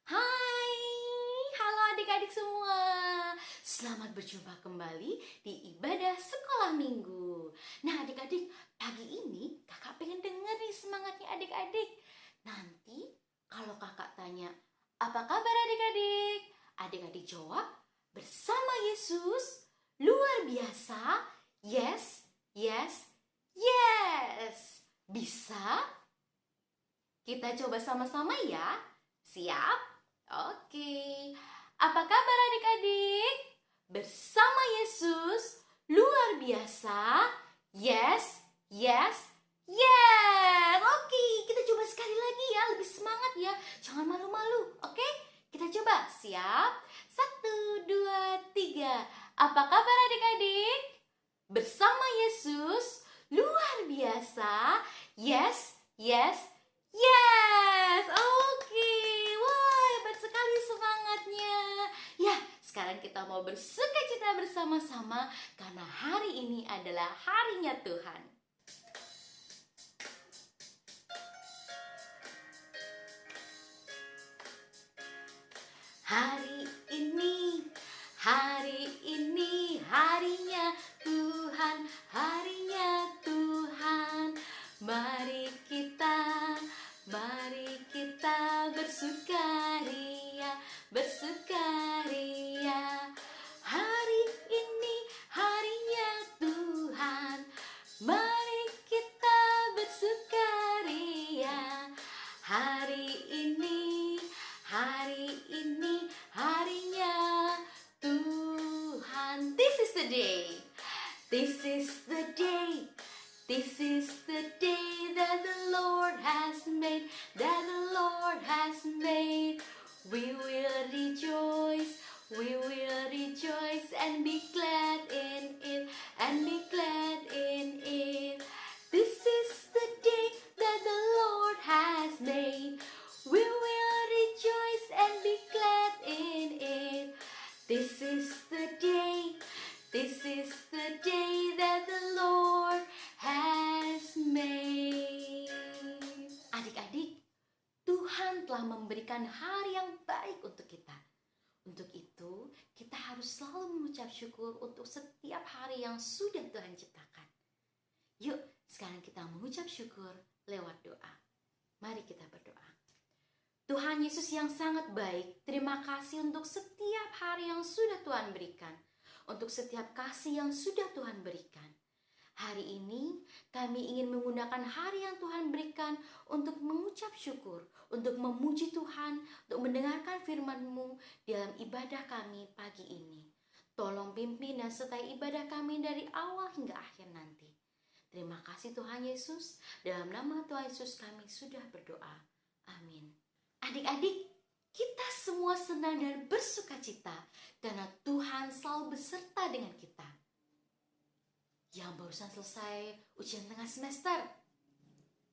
Hai, halo adik-adik semua. Selamat berjumpa kembali di ibadah sekolah minggu. Nah adik-adik, pagi ini kakak pengen denger nih semangatnya adik-adik. Nanti kalau kakak tanya, apa kabar adik-adik? Adik-adik jawab, bersama Yesus, luar biasa, yes, yes, yes. Bisa? Kita coba sama-sama ya. Siap? Oke. Apa kabar adik-adik? Bersama Yesus, luar biasa. Yes, yes, yes. Oke, kita coba sekali lagi ya. Lebih semangat ya. Jangan malu-malu. Oke, kita coba. Siap? 1, 2, 3. Apa kabar adik-adik? Bersama Yesus, luar biasa. Yes, yes, yes. Oke. Wah, hebat sekali semangatnya. Ya, sekarang kita mau bersukacita bersama-sama karena hari ini adalah harinya Tuhan. Hari ini harinya Tuhan, harinya Tuhan. Mari kita bersukaria, bersukaria. Hari ini harinya Tuhan. Mari kita bersukaria. Hari ini harinya Tuhan. This is the day. This is the day. This is the day that the Lord has made, that the Lord has made. We will rejoice and be glad in it, and be glad in it. This is the day that the Lord has made. We will rejoice and be glad in it. This is the day that the Lord has made. Adik-adik, Tuhan telah memberikan hari yang baik untuk kita. Untuk itu, kita harus selalu mengucap syukur untuk setiap hari yang sudah Tuhan ciptakan. Yuk, sekarang kita mengucap syukur lewat doa. Mari kita berdoa. Tuhan Yesus yang sangat baik, terima kasih untuk setiap hari yang sudah Tuhan berikan. Untuk setiap kasih yang sudah Tuhan berikan. Hari ini kami ingin menggunakan hari yang Tuhan berikan untuk mengucap syukur, untuk memuji Tuhan, untuk mendengarkan firman-Mu dalam ibadah kami pagi ini. Tolong pimpin dan sertai ibadah kami dari awal hingga akhir nanti. Terima kasih Tuhan Yesus, dalam nama Tuhan Yesus kami sudah berdoa. Amin. Adik-adik, kita semua senang dan bersukacita karena Tuhan selalu beserta dengan kita. Yang barusan selesai ujian tengah semester,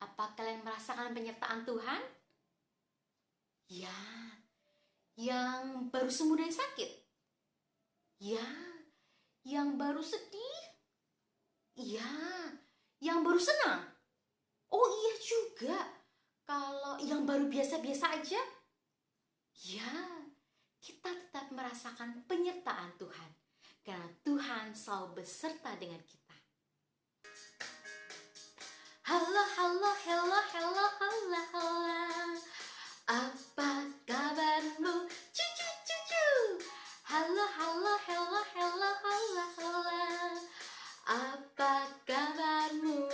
apa kalian merasakan penyertaan Tuhan? Ya, yang baru sembuh dari sakit? Ya, yang baru sedih? Ya, yang baru senang? Oh iya juga, kalau yang baru biasa-biasa aja? Ya, kita tetap merasakan penyertaan Tuhan karena Tuhan selalu beserta dengan kita. Halo, halo, halo, halo, halo, halo. Apa kabarmu? Cucu, cucu. Halo, halo, halo, halo, halo, halo. Apa kabarmu?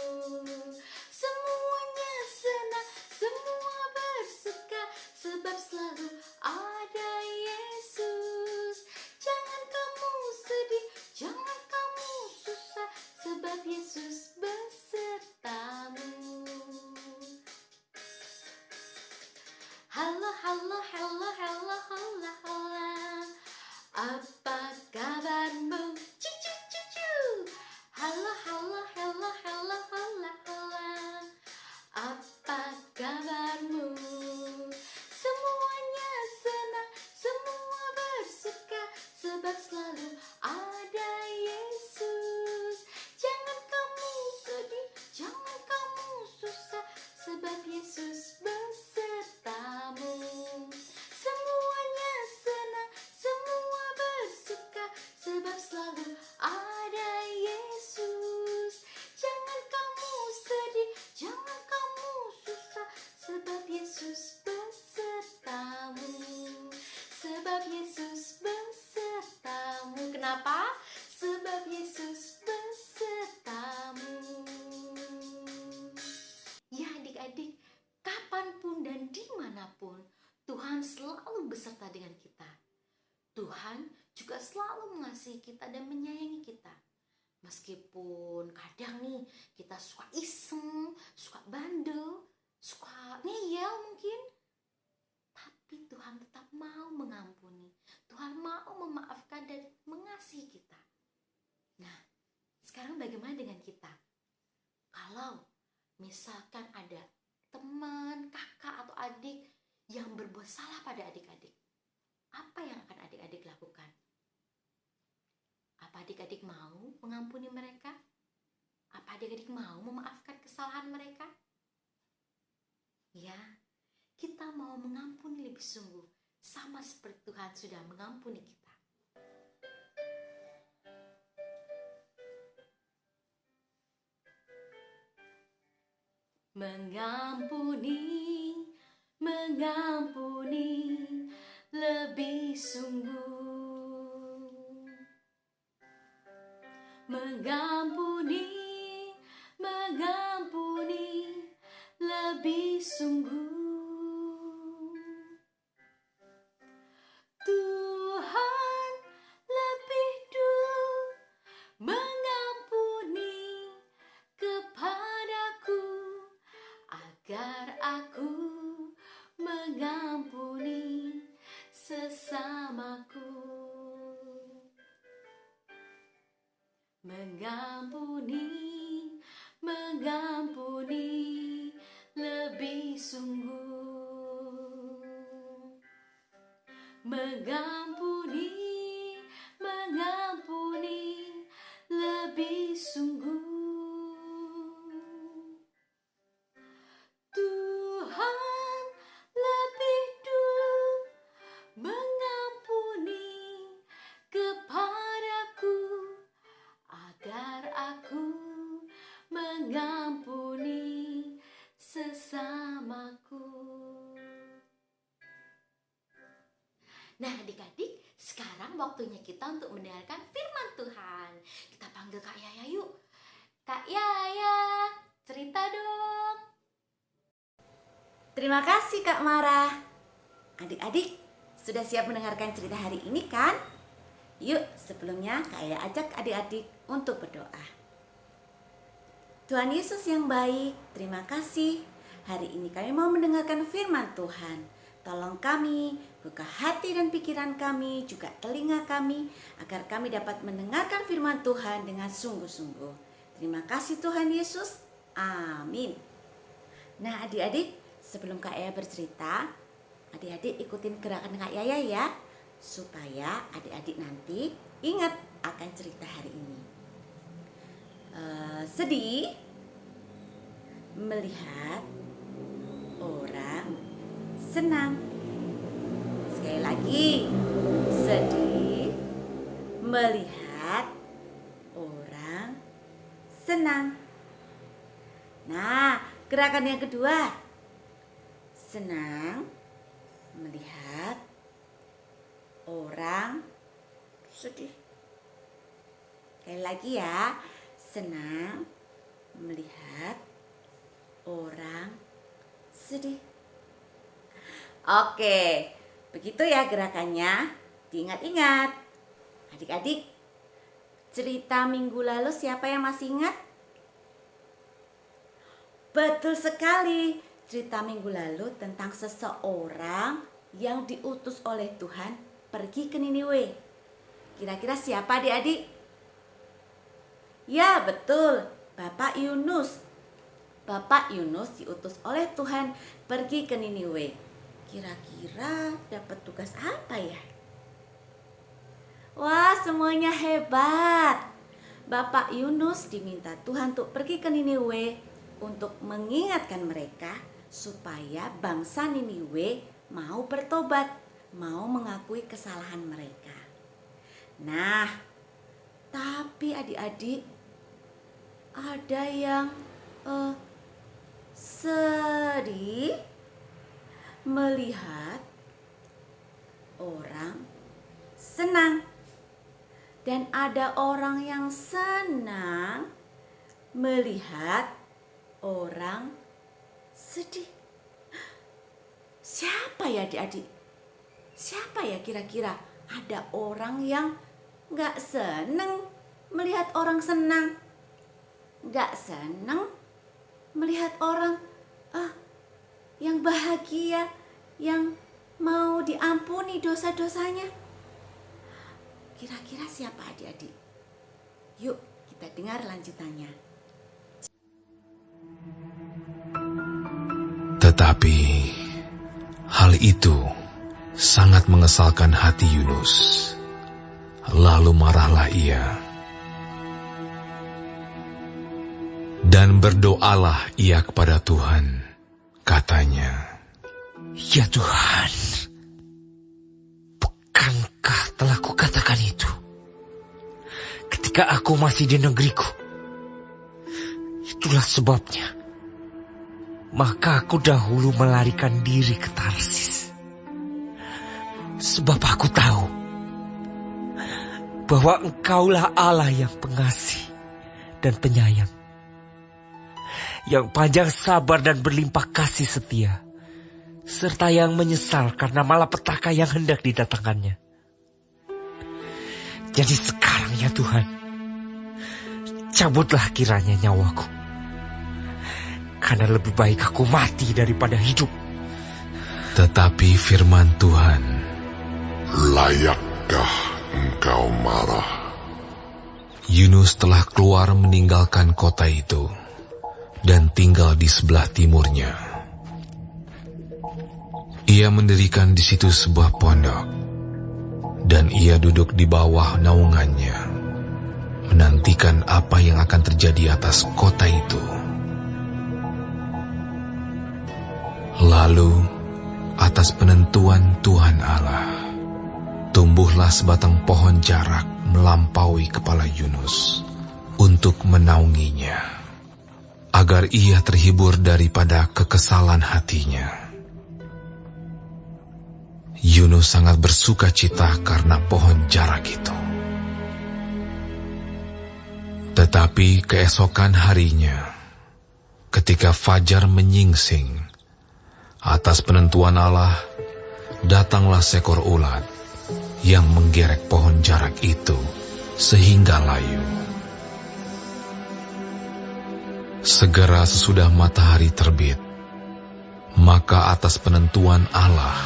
Semuanya senang, semua bersuka, sebab selalu ada Yesus. Jangan kamu sedih, jangan kamu susah, sebab Yesus besertamu. Halo, kemanapun, Tuhan selalu beserta dengan kita. Tuhan juga selalu mengasihi kita dan menyayangi kita. Meskipun kadang nih kita suka iseng, suka bandel, suka ngeyel mungkin, tapi Tuhan tetap mau mengampuni. Tuhan mau memaafkan dan mengasihi kita. Nah, sekarang bagaimana dengan kita? Kalau misalkan ada teman, kakak atau adik yang berbuat salah pada adik-adik, apa yang akan adik-adik lakukan? Apa adik-adik mau mengampuni mereka? Apa adik-adik mau memaafkan kesalahan mereka? Ya, kita mau mengampuni lebih sungguh, sama seperti Tuhan sudah mengampuni kita. Mengampuni, mengampuni lebih sungguh. Mengampuni, mengampuni lebih sungguh. Tuhan lebih dulu mengampuni kepadaku, agar aku mengampuni sesamaku. Mengampuni, mengampuni lebih sungguh. Mengampuni, mengampuni lebih sungguh. Tuhan lebih dulu mengampuni kepadaku, agar aku mengampuni sesamaku. Nah adik-adik, sekarang waktunya kita untuk mendengarkan firman Tuhan. Kita panggil Kak Yaya yuk. Kak Yaya, cerita dong. Terima kasih Kak Mara. Adik-adik, sudah siap mendengarkan cerita hari ini kan? Yuk, sebelumnya Kak Yaya ajak adik-adik untuk berdoa. Tuhan Yesus yang baik, terima kasih. Hari ini kami mau mendengarkan firman Tuhan. Tolong kami, buka hati dan pikiran kami, juga telinga kami, agar kami dapat mendengarkan firman Tuhan dengan sungguh-sungguh. Terima kasih Tuhan Yesus. Amin. Nah adik-adik, sebelum Kak Yaya bercerita, adik-adik ikutin gerakan Kak Yaya ya, supaya adik-adik nanti ingat akan cerita hari ini. Sedih melihat orang senang. Sekali lagi, sedih melihat orang senang. Nah, gerakan yang kedua, senang melihat orang sedih. Sekali lagi ya, senang melihat orang sedih. Oke, begitu ya gerakannya. Diingat-ingat. Adik-adik, cerita minggu lalu siapa yang masih ingat? Betul sekali. Cerita minggu lalu tentang seseorang yang diutus oleh Tuhan pergi ke Niniwe. Kira-kira siapa adik-adik? Ya betul, Bapak Yunus. Bapak Yunus diutus oleh Tuhan pergi ke Niniwe. Kira-kira dapat tugas apa ya? Wah, semuanya hebat. Bapak Yunus diminta Tuhan untuk pergi ke Niniwe untuk mengingatkan mereka supaya bangsa Niniwe mau bertobat, mau mengakui kesalahan mereka. Nah, tapi adik-adik, ada yang sedih melihat orang senang, dan ada orang yang senang melihat orang sedih. Siapa Siapa ya adik-adik? Siapa ya kira-kira? Ada orang yang gak seneng melihat orang senang. Gak seneng melihat orang yang bahagia, yang mau diampuni dosa-dosanya. Kira-kira siapa adik-adik? Yuk kita dengar lanjutannya. Tetapi hal itu sangat mengesalkan hati Yunus. Lalu marahlah ia. Dan berdoalah ia kepada Tuhan. Katanya, "Ya Tuhan, bukankah telah kukatakan itu ketika aku masih di negeriku? Itulah sebabnya maka aku dahulu melarikan diri ke Tarsis. Sebab aku tahu bahwa Engkaulah Allah yang pengasih dan penyayang, yang panjang sabar dan berlimpah kasih setia, serta yang menyesal karena malapetaka yang hendak didatangkannya. Jadi sekarang ya Tuhan, cabutlah kiranya nyawaku, karena lebih baik aku mati daripada hidup." tetapi firman Tuhan, Layakkah engkau marah? Yunus telah keluar meninggalkan kota itu dan tinggal di sebelah timurnya. Ia mendirikan di situ sebuah pondok, dan ia duduk di bawah naungannya, menantikan apa yang akan terjadi atas kota itu. Lalu, atas penentuan Tuhan Allah, tumbuhlah sebatang pohon jarak melampaui kepala Yunus untuk menaunginya, agar ia terhibur daripada kekesalan hatinya. Yunus sangat bersuka cita karena pohon jarak itu. Tetapi keesokan harinya, ketika fajar menyingsing, atas penentuan Allah, datanglah seekor ulat yang menggerek pohon jarak itu sehingga layu. Segera sesudah matahari terbit, maka atas penentuan Allah,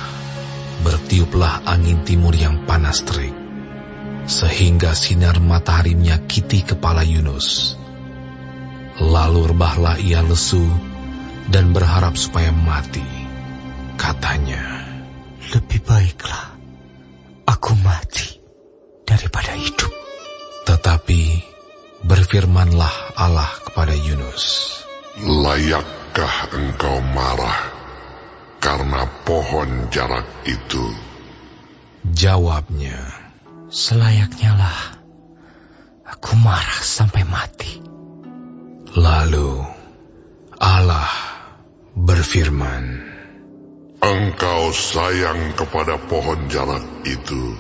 bertiuplah angin timur yang panas terik, sehingga sinar matahari menyakiti kepala Yunus. Lalu rebahlah ia lesu dan berharap supaya mati. Katanya, Lebih baiklah aku mati daripada hidup. tetapi berfirmanlah Allah kepada Yunus, Layakkah engkau marah karena pohon jarak itu? Jawabnya, Selayaknya lah aku marah sampai mati. lalu Allah berfirman, Engkau sayang kepada pohon jarak itu,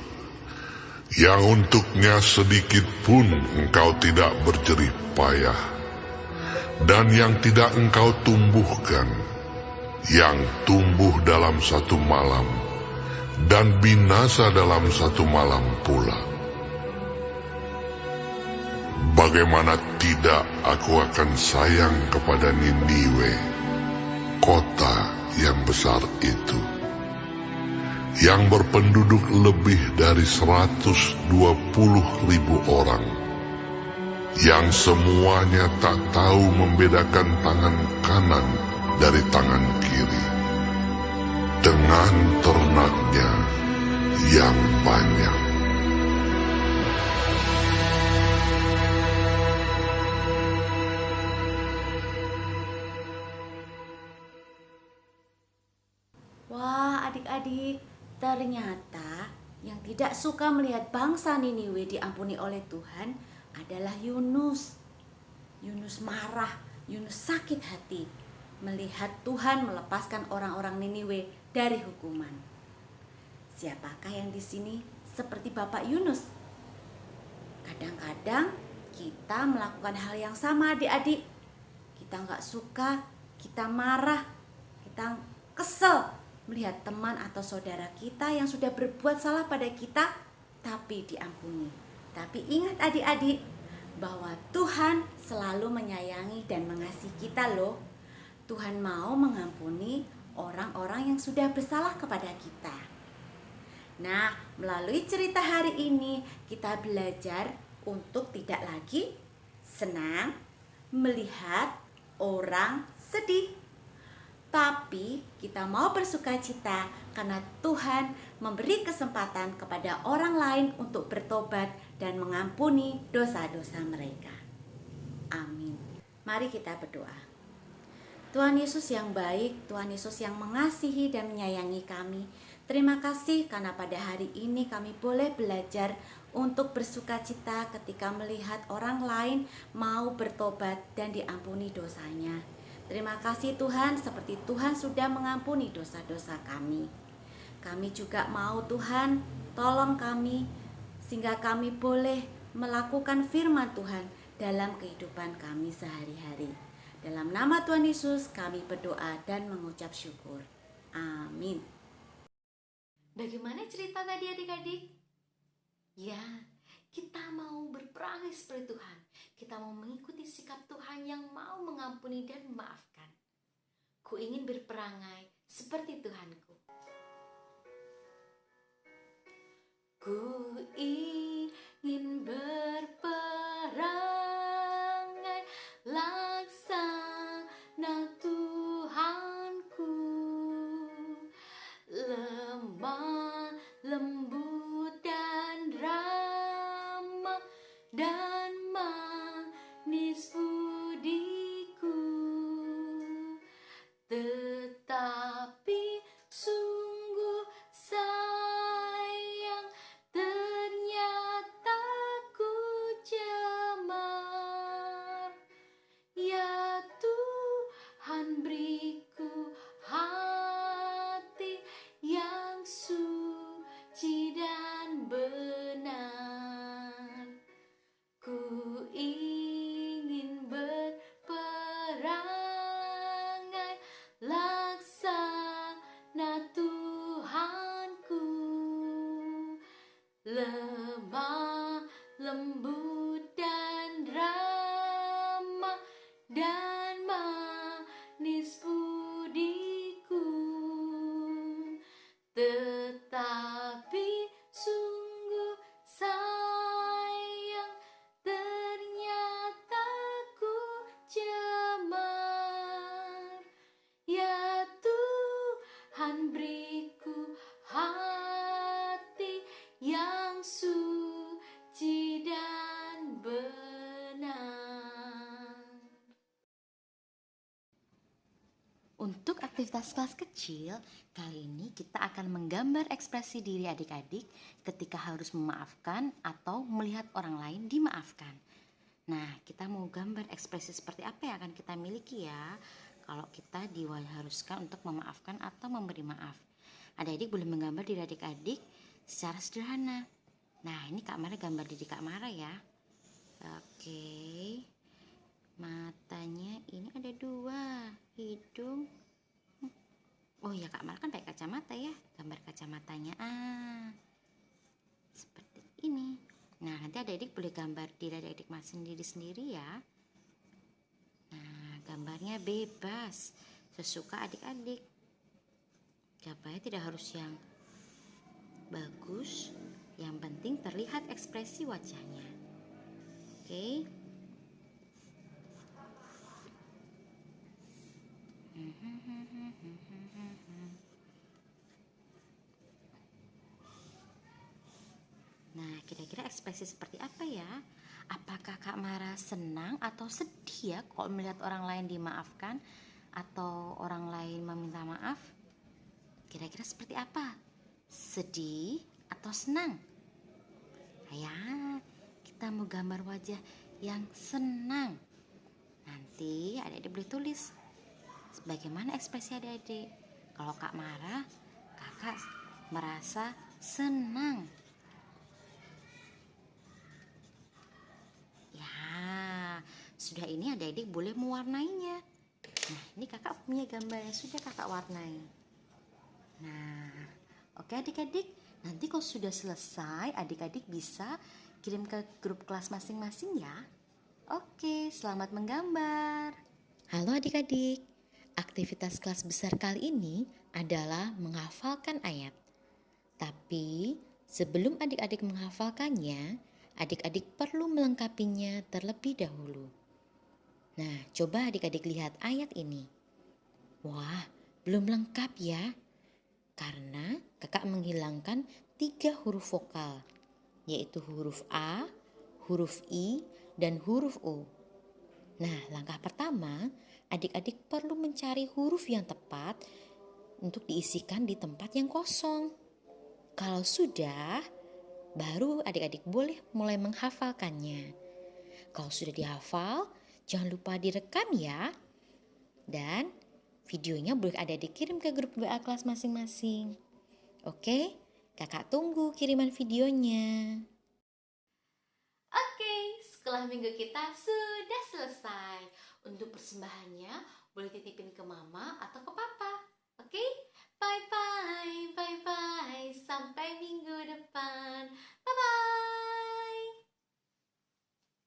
yang untuknya sedikit pun engkau tidak berjerih payah, dan yang tidak engkau tumbuhkan, yang tumbuh dalam satu malam, dan binasa dalam satu malam pula. Bagaimana tidak aku akan sayang kepada Niniwe, kota yang besar itu, yang berpenduduk lebih dari 120.000 orang, yang semuanya tak tahu membedakan tangan kanan dari tangan kiri, dengan ternaknya yang banyak. Wah, adik-adik, ternyata yang tidak suka melihat bangsa Niniwe diampuni oleh Tuhan adalah Yunus. Yunus marah, Yunus sakit hati melihat Tuhan melepaskan orang-orang Niniwe dari hukuman. Siapakah yang di sini seperti Bapak Yunus? Kadang-kadang kita melakukan hal yang sama, adik-adik. Kita nggak suka, kita marah, kita kesel melihat teman atau saudara kita yang sudah berbuat salah pada kita, tapi diampuni. Tapi ingat adik-adik, bahwa Tuhan selalu menyayangi dan mengasihi kita loh. Tuhan mau mengampuni orang-orang yang sudah bersalah kepada kita. Nah, melalui cerita hari ini kita belajar untuk tidak lagi senang melihat orang sedih. Tapi kita mau bersukacita karena Tuhan memberi kesempatan kepada orang lain untuk bertobat dan mengampuni dosa-dosa mereka. Amin. Mari kita berdoa. Tuhan Yesus yang baik, Tuhan Yesus yang mengasihi dan menyayangi kami, terima kasih karena pada hari ini kami boleh belajar untuk bersukacita ketika melihat orang lain mau bertobat dan diampuni dosanya. Terima kasih Tuhan, seperti Tuhan sudah mengampuni dosa-dosa kami. Kami juga mau Tuhan, tolong kami sehingga kami boleh melakukan firman Tuhan dalam kehidupan kami sehari-hari. Dalam nama Tuhan Yesus kami berdoa dan mengucap syukur. Amin. Bagaimana cerita tadi adik-adik? Ya, kita mau berperangai seperti Tuhan. Kita mau mengikuti sikap Tuhan yang mau mengampuni dan memaafkan. Ku ingin berperangai seperti Tuhanku. Ku ingin berperangai laksana Tuhanku, lemah, lembut dan ramah dan manis budiku, tetapi sungguh sayang ternyata ku cemar. Ya Tuhan, beriku hati yang suci dan benar. Ku ingin berperangai laksana Tuhanku, lemah, lembut dan ramah dan manis budiku, tetapi sungguh sayang ternyata ku cemar. Ya Tuhan, beriku hati yang suci dan benar. Untuk aktivitas kelas kecil, kali ini kita akan menggambar ekspresi diri adik-adik ketika harus memaafkan atau melihat orang lain dimaafkan. Nah, kita mau gambar ekspresi seperti apa yang akan kita miliki ya kalau kita diharuskan untuk memaafkan atau memberi maaf. Adik-adik boleh menggambar diri adik-adik secara sederhana. Nah, ini Kak Mara gambar diri Kak Mara ya. Oke. Matanya ini ada 2, hidung. Oh ya, Kak Mara kan pakai kacamata ya. Gambar kacamatanya. Seperti ini. Nah, nanti adik-adik boleh gambar diri adik-adik sendiri-sendiri ya. Nah, gambarnya bebas, sesuka adik-adik. Gambarnya tidak harus yang bagus, yang penting terlihat ekspresi wajahnya. Oke. Nah, kira-kira ekspresi seperti apa ya? Apakah Kak Mara senang atau sedih ya kalau melihat orang lain dimaafkan atau orang lain meminta maaf? Kira-kira seperti apa? Sedih atau senang? Ya, kita mau gambar wajah yang senang. Nanti adik-adik boleh tulis bagaimana ekspresi adik-adik. Kalau Kak Mara, kakak merasa senang. Ya, sudah ini adik-adik boleh mewarnainya. Nah, ini kakak punya gambar yang sudah kakak warnai. Nah, oke adik-adik, nanti kalau sudah selesai, adik-adik bisa kirim ke grup kelas masing-masing ya. Oke, selamat menggambar. Halo adik-adik, aktivitas kelas besar kali ini adalah menghafalkan ayat. Tapi sebelum adik-adik menghafalkannya, adik-adik perlu melengkapinya terlebih dahulu. Nah, coba adik-adik lihat ayat ini. Wah, belum lengkap ya. Karena kakak menghilangkan 3 huruf vokal, yaitu huruf A, huruf I, dan huruf O. Nah, langkah pertama, adik-adik perlu mencari huruf yang tepat untuk diisikan di tempat yang kosong. Kalau sudah, baru adik-adik boleh mulai menghafalkannya. Kalau sudah dihafal, jangan lupa direkam ya. Dan videonya boleh adik-adik kirim ke grup WA kelas masing-masing. Oke, kakak tunggu kiriman videonya. Oke, sekolah minggu kita sudah selesai. Untuk persembahannya boleh titipin ke mama atau ke papa. Oke, bye-bye, bye-bye. Sampai minggu depan. Bye-bye.